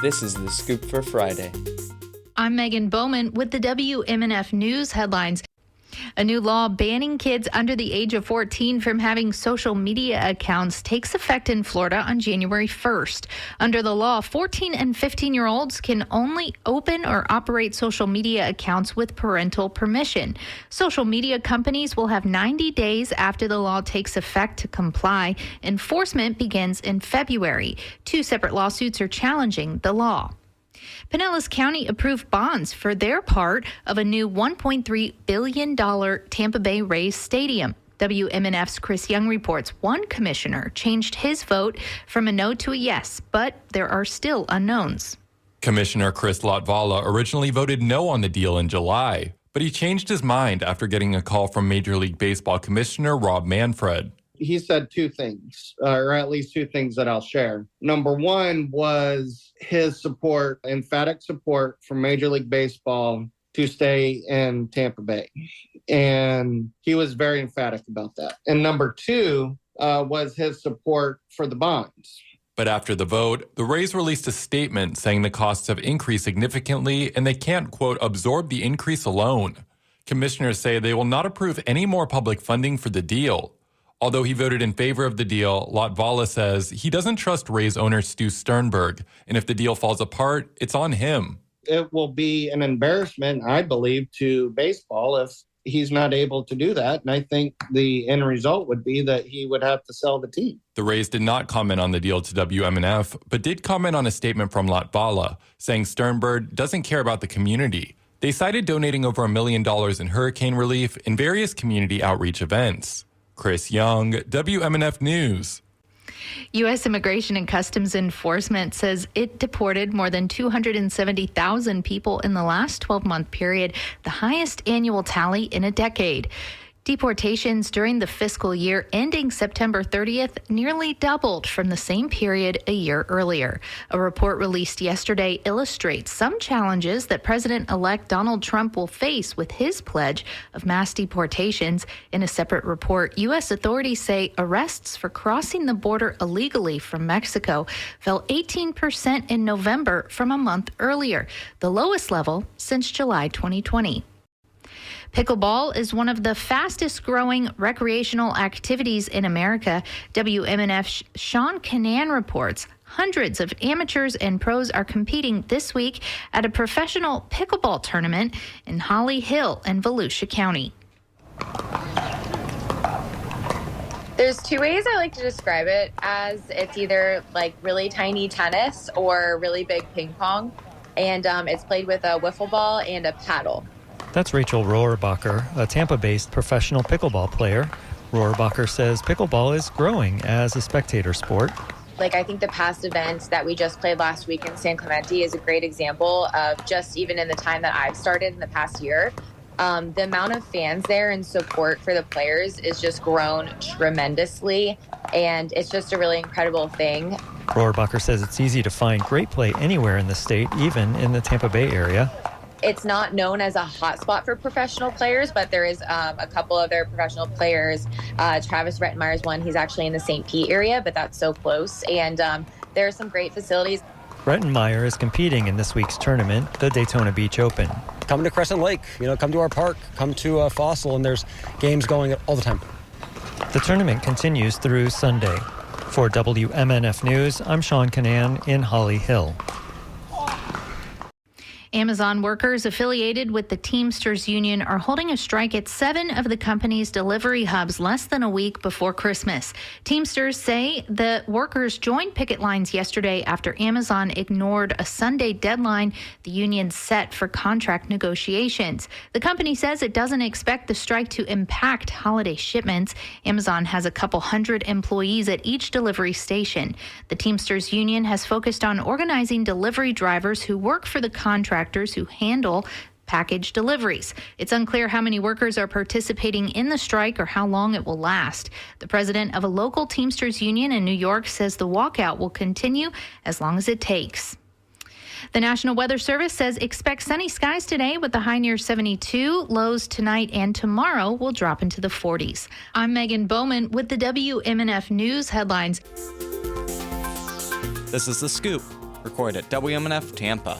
This is The Scoop for Friday. I'm Megan Bowman with the WMNF News headlines. A new law banning kids under the age of 14 from having social media accounts takes effect in Florida on January 1st. Under the law, 14 and 15-year-olds can only open or operate social media accounts with parental permission. Social media companies will have 90 days after the law takes effect to comply. Enforcement begins in February. Two separate lawsuits are challenging the law. Pinellas County approved bonds for their part of a new $1.3 billion Tampa Bay Rays stadium. WMNF's Chris Young reports one commissioner changed his vote from a no to a yes, but there are still unknowns. Commissioner Chris Latvala originally voted no on the deal in July, but he changed his mind after getting a call from Major League Baseball Commissioner Rob Manfred. He said two things, or at least two things that I'll share. Number one was his support, emphatic support from Major League Baseball to stay in Tampa Bay. And he was very emphatic about that. And number two was his support for the bonds. But after the vote, the Rays released a statement saying the costs have increased significantly and they can't, quote, absorb the increase alone. Commissioners say they will not approve any more public funding for the deal. Although he voted in favor of the deal, Latvala says he doesn't trust Rays owner Stu Sternberg, and if the deal falls apart, it's on him. It will be an embarrassment, I believe, to baseball if he's not able to do that, and I think the end result would be that he would have to sell the team. The Rays did not comment on the deal to WMNF, but did comment on a statement from Latvala, saying Sternberg doesn't care about the community. They cited donating over $1 million in hurricane relief and various community outreach events. Chris Young, WMNF News. U.S. Immigration and Customs Enforcement says it deported more than 270,000 people in the last 12-month period, the highest annual tally in a decade. Deportations during the fiscal year ending September 30th nearly doubled from the same period a year earlier. A report released yesterday illustrates some challenges that President-elect Donald Trump will face with his pledge of mass deportations. In a separate report, U.S. authorities say arrests for crossing the border illegally from Mexico fell 18% in November from a month earlier, the lowest level since July 2020. Pickleball is one of the fastest growing recreational activities in America. WMNF's Sean Canan reports hundreds of amateurs and pros are competing this week at a professional pickleball tournament in Holly Hill in Volusia County. There's two ways I like to describe it as. It's either like really tiny tennis or really big ping pong. And it's played with a wiffle ball and a paddle. That's Rachel Rohrbacher, a Tampa-based professional pickleball player. Rohrbacher says pickleball is growing as a spectator sport. I think the past event that we just played last week in San Clemente is a great example of just even in the time that I've started in the past year, the amount of fans there and support for the players is just grown tremendously, and it's just a really incredible thing. Rohrbacher says it's easy to find great play anywhere in the state, even in the Tampa Bay area. It's not known as a hot spot for professional players, but there is a couple other professional players. Travis Rettenmeyer is one. He's actually in the St. Pete area, but that's so close. And there are some great facilities. Rettenmeyer is competing in this week's tournament, the Daytona Beach Open. Come to Crescent Lake, come to our park, come to Fossil, and there's games going all the time. The tournament continues through Sunday. For WMNF News, I'm Sean Canan in Holly Hill. Amazon workers affiliated with the Teamsters Union are holding a strike at 7 of the company's delivery hubs less than a week before Christmas. Teamsters say the workers joined picket lines yesterday after Amazon ignored a Sunday deadline the union set for contract negotiations. The company says it doesn't expect the strike to impact holiday shipments. Amazon has a couple hundred employees at each delivery station. The Teamsters Union has focused on organizing delivery drivers who work for the contract who handle package deliveries. It's unclear how many workers are participating in the strike or how long it will last. The president of a local Teamsters union in New York says the walkout will continue as long as it takes. The National Weather Service says expect sunny skies today with the high near 72. Lows tonight and tomorrow will drop into the 40s. I'm Megan Bowman with the WMNF News headlines. This is The Scoop. Recorded at WMNF Tampa.